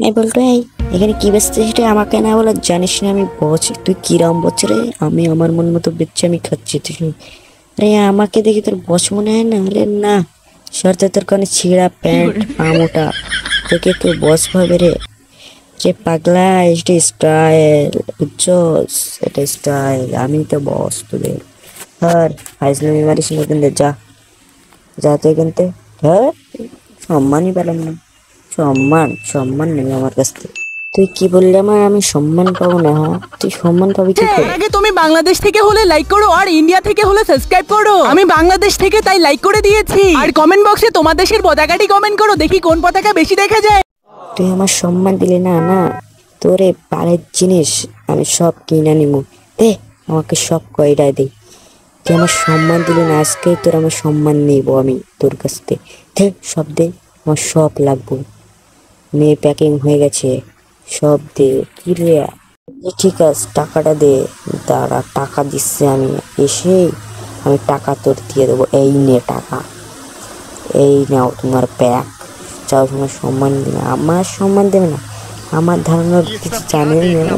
এই বলতো, এই এখানে কি বেচছিস রে? আমাকে না বলে, জানিস না আমি বস? তুই কিরাম বলছ রে? আমি আমার মন মতো বেচছি, আমি খাচ্ছি। তুই আরে আমাকে দেখি তোর বস মনে হয় না? আরে না, শর্তে তোর কারণে ছিঁড়া প্যান্ট আমোটা, তোকে কেউ বস ভাবে রে? যে পাগলা, এটা স্টাইল বুঝছস? এটা স্টাইল, আমি তো বস তোদের। আর ফাইজলামি মারিস না, কিন্তু যা যা তো এখান থেকে। হ্যাঁ, সম্মানই পেলাম না। সম্মান নেই আমার কাছ থেকে। তুই কি বললি আমার? আমি সম্মান পাবো না? হ্যাঁ, তুই সম্মান পাবি কি করে? আগে তুমি বাংলাদেশ থেকে হলে লাইক করো, আর ইন্ডিয়া থেকে হলে সাবস্ক্রাইব করো। আমি বাংলাদেশ থেকে তাই লাইক করে দিয়েছি। আর কমেন্ট বক্সে তোমার দেশের পতাকাটি কমেন্ট করো, দেখি কোন পতাকা বেশি দেখা যায়। তুই আমার সম্মান দিলি না? না, তোরে পাড়ের জিনিস আমি সব কিনে নিবো। দে আমাকে সব কয়টায় দে। তুই আমার সম্মান দিলি না, আজকে তোর আমার সম্মান নেব আমি তোর কাছ থেকে। দে সব দে, আমার সব লাগবো। মেয়ে প্যাকিং হয়ে গেছে, সব দে। কি রে? ঠিক আছে, টাকাটা দে। দাঁড়া, টাকা দিচ্ছে আমি এসে। আমি টাকা তোর দিয়ে দেবো। এই নে টাকা, এই নাও তোমার ব্যাগ। চাও তোমার সম্মান দিবে? আমার সম্মান দেবে না? আমার ধারণার কিছু জানেই না।